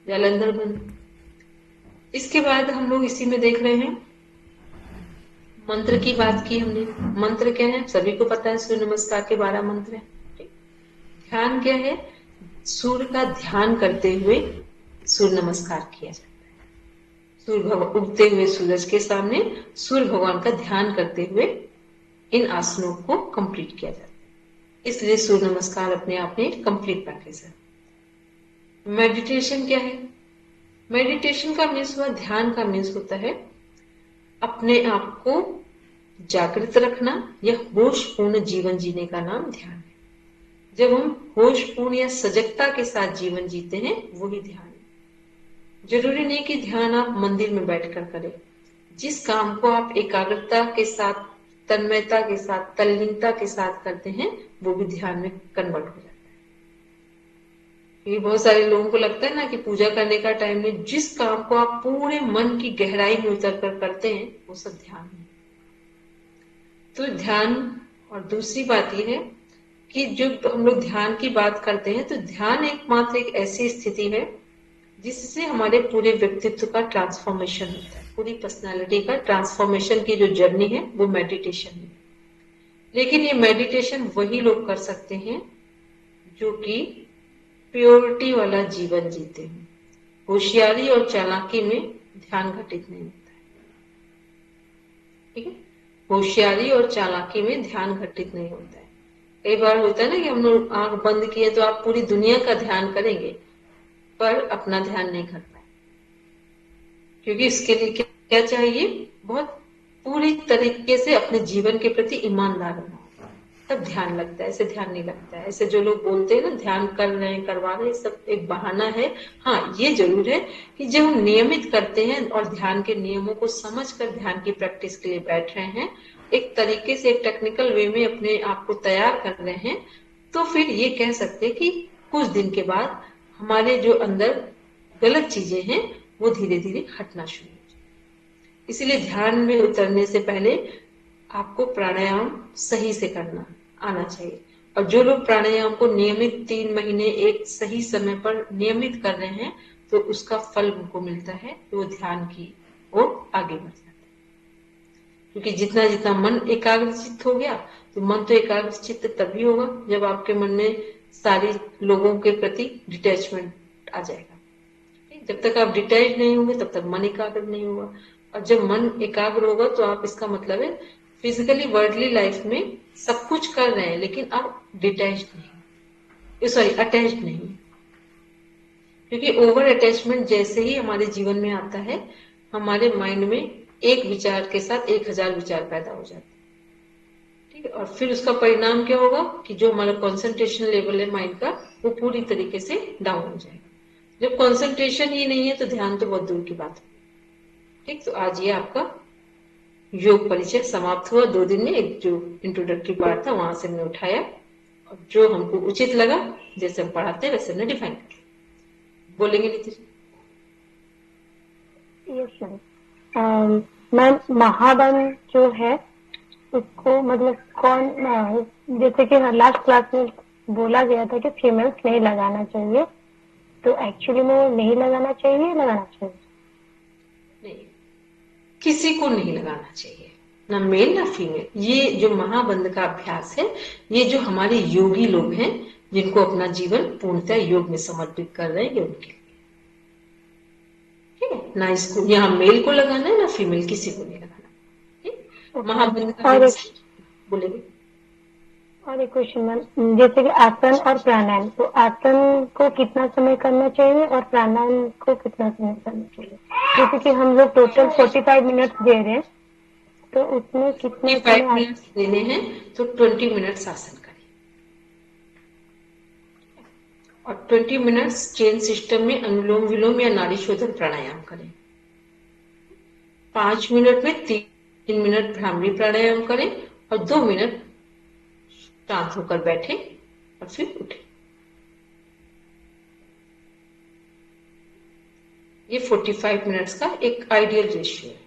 S1: जालंधर बंध। इसके बाद हम लोग इसी में देख रहे हैं मंत्र की बात की हमने। मंत्र क्या है, सभी को पता है, सूर्य नमस्कार के 12 मंत्र हैं। ध्यान क्या है, सूर्य का ध्यान करते हुए सूर्य नमस्कार किया जाता है। सूर्य भगवान उगते हुए सूरज के सामने सूर्य भगवान का ध्यान करते हुए इन आसनों को कंप्लीट किया जाता है, इसलिए सूर्य नमस्कार अपने आप में कंप्लीट पैकेज है। मेडिटेशन क्या है, मेडिटेशन का मीन्स हुआ, ध्यान का मीन्स होता है अपने आप को जागृत रखना या होशपूर्ण जीवन जीने का नाम ध्यान है। जब हम होशपूर्ण या सजगता के साथ जीवन जीते हैं वही ध्यान है। जरूरी नहीं कि ध्यान आप मंदिर में बैठकर करें। जिस काम को आप एकाग्रता के साथ, तन्मयता के साथ, तल्लीनता के साथ करते हैं वो भी ध्यान में कन्वर्ट हो जाता है। ये बहुत सारे लोगों को लगता है ना कि पूजा करने का टाइम में जिस काम को आप पूरे मन की गहराई में उतर कर करते हैं वो सब ध्यान है। तो ध्यान, और दूसरी बात यह है कि जो हम लोग ध्यान की बात करते हैं तो ध्यान एकमात्र एक ऐसी स्थिति है जिससे हमारे पूरे व्यक्तित्व का ट्रांसफॉर्मेशन होता है। पूरी पर्सनालिटी का ट्रांसफॉर्मेशन की जो जर्नी है वो मेडिटेशन है। लेकिन ये मेडिटेशन वही लोग कर सकते हैं जो कि प्योरिटी वाला जीवन जीते हैं। होशियारी और चालाकी में ध्यान घटित नहीं होता है। ठीक है, होशियारी और चालाकी में ध्यान घटित नहीं होता है। कई बार होता है ना कि हम लोग आंख बंद किए तो आप पूरी दुनिया का ध्यान करेंगे पर अपना ध्यान नहीं कर पाए, क्योंकि इसके लिए क्या चाहिए, बहुत पूरी तरीके से अपने जीवन के प्रति ईमानदार होना, तब ध्यान लगता है। ऐसे ध्यान नहीं लगता है। ऐसे जो लोग बोलते हैं ना ध्यान कर रहे हैं, करवा रहे हैं, सब एक बहाना है। हाँ, ये जरूर है कि जब हम नियमित करते हैं और ध्यान के नियमों को समझकर ध्यान की प्रैक्टिस के लिए बैठ रहे हैं, एक तरीके से एक टेक्निकल वे में अपने आप को तैयार कर रहे हैं, तो फिर ये कह सकते हैं कि कुछ दिन के बाद हमारे जो अंदर गलत चीजें हैं वो धीरे धीरे हटना शुरू हो जाए। इसलिए ध्यान में उतरने से पहले आपको प्राणायाम सही से करना आना चाहिए। और जो लोग प्राणायाम को नियमित 3 महीने एक सही समय पर नियमित कर रहे हैं तो उसका फल उनको मिलता है, तो वो ध्यान की ओर आगे बढ़ जाता है। क्योंकि जितना जितना मन एकाग्रचित्त हो गया, तो मन तो एकाग्रचित्त तभी होगा जब आपके मन में सारी लोगों के प्रति डिटैचमेंट आ जाएगा। जब तक आप डिटैच नहीं होंगे तब तक मन एकाग्र नहीं होगा, और जब मन एकाग्र होगा तो आप, इसका मतलब है फिजिकली वर्ल्डली लाइफ में सब कुछ कर रहे हैं लेकिन आप डिटैच नहीं, सॉरी अटैच नहीं। क्योंकि ओवर अटैचमेंट जैसे ही हमारे जीवन में आता है, हमारे माइंड में एक विचार के साथ 1000 विचार पैदा हो जाते हैं। ठीक है, और फिर उसका परिणाम क्या होगा कि जो हमारा कंसंट्रेशन लेवल है माइंड का वो पूरी तरीके से डाउन हो जाएगा। जब कंसंट्रेशन ही नहीं है तो ध्यान तो बहुत दूर की बात है। ठीक, तो आज ये आपका योग परिचय समाप्त हुआ। 2 दिन में एक जो इंट्रोडक्टरी पार्ट था वहां से हमने उठाया और जो हमको उचित लगा, जैसे हम पढ़ाते हैं वैसे हमने डिफाइन किया। बोलेंगे नीतीश?
S4: Yes ma'am. मैम, महाबंध जो है उसको मतलब कौन, जैसे कि लास्ट क्लास में बोला गया था कि फीमेल्स नहीं लगाना चाहिए, तो एक्चुअली में नहीं लगाना चाहिए, लगाना चाहिए?
S1: नहीं, किसी को नहीं लगाना चाहिए, ना मेल ना फीमेल। ये जो महाबंध का अभ्यास है, ये जो हमारे योगी लोग हैं जिनको अपना जीवन पूर्णतः योग में समर्पित कर रहे हैं, ये उनके लिए, ठीक है ना। इसको यहाँ मेल को लगाना है ना फीमेल, किसी को नहीं लगाना, ठीक। महाबंध का बोलेंगे।
S4: और एक क्वेश्चन मैम, जैसे कि आसन और प्राणायाम, तो आसन को कितना समय करना चाहिए और प्राणायाम को कितना समय करना चाहिए? जैसे कि हम लोग टोटल 45 मिनट दे रहे हैं, तो उसमें कितने
S1: 45 मिनट देने हैं तो 20 मिनट आसन करें और 20 मिनट चेन सिस्टम में अनुलोम विलोम या नाड़ी शोधन प्राणायाम करें। 5 मिनट में 3 मिनट भ्रामरी प्राणायाम करें और 2 मिनट शांत होकर बैठे और फिर उठे। ये 45 मिनट्स का एक आइडियल रेशियो है।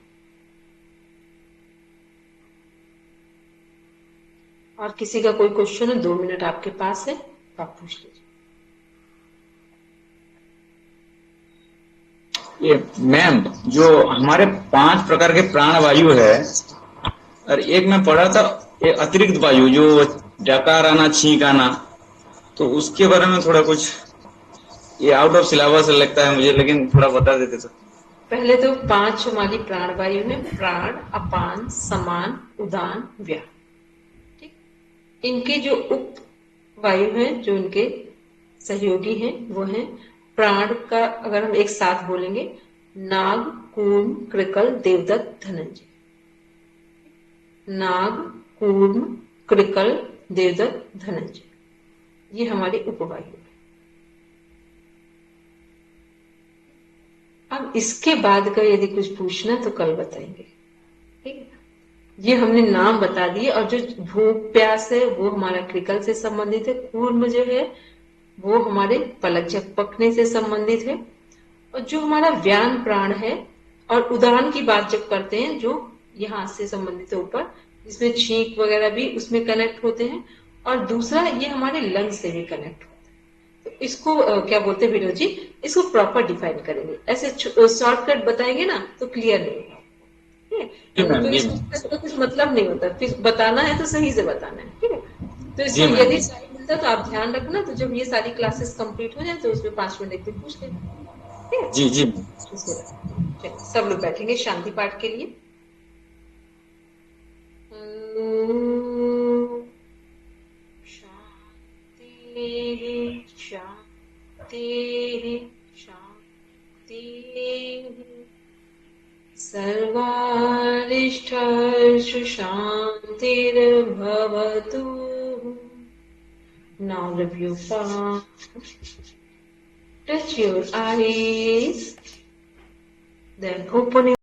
S1: और किसी का कोई क्वेश्चन है, 2 मिनट आपके पास है तो आप पूछ लीजिए।
S7: ये मैम, जो हमारे 5 प्रकार के प्राण वायु है, और एक मैं पढ़ा था ये अतिरिक्त वायु जो डकार आना छींक आना, तो उसके बारे में थोड़ा कुछ, ये आउट ऑफ सिलेबस लगता है मुझे, लेकिन थोड़ा बता देते तो।
S1: पहले तो 5 हमारी प्राण वायु है, प्राण, अपान, समान, उदान, व्यान, ठीक। इनके जो उप वायु हैं, जो इनके सहयोगी हैं, वो हैं प्राण का, अगर हम एक साथ बोलेंगे, नाग, कूर्म, कृकल, देवदत्त, धनंजय। नाग, कूर्म, कृकल, देवदत्त, धनंजय, ये हमारे उपवायु है। अब इसके बाद का यदि कुछ पूछना तो कल बताएंगे, ठीक है। ये हमने नाम बता दिए। और जो भूख प्यास है वो हमारा कृकल से संबंधित है। कूर्म जो है वो हमारे पलक झपकने से संबंधित है। और जो हमारा व्यान प्राण है, और उदान की बात जब करते हैं, जो यहाँ से संबंधित है ऊपर, जिसमें छींक वगैरह भी उसमें कनेक्ट होते हैं। और दूसरा ये हमारे लंग से भी कनेक्ट होता है। तो इसको क्या बोलते हैं विनोद जी, इसको प्रॉपर डिफाइन करेंगे। ऐसे शॉर्टकट बताएंगे ना तो क्लियर नहीं होगा, ठीक है। तो इसका कुछ मतलब नहीं होता, फिर बताना है तो सही से बताना है, ठीक है। तो इसको यदि टाइम मिलता तो आप ध्यान रखना। तो जब ये सारी क्लासेस कंप्लीट हो जाए तो उसमें 5 मिनट एक दिन पूछ लेना, ठीक है।
S7: जी जी,
S1: सब लोग बैठेंगे शांति पाठ के लिए। शांति शांति शांति, सर्वारिष्ठेषु शान्तिर्भवतु। Now review fast. Touch your eyes, then open your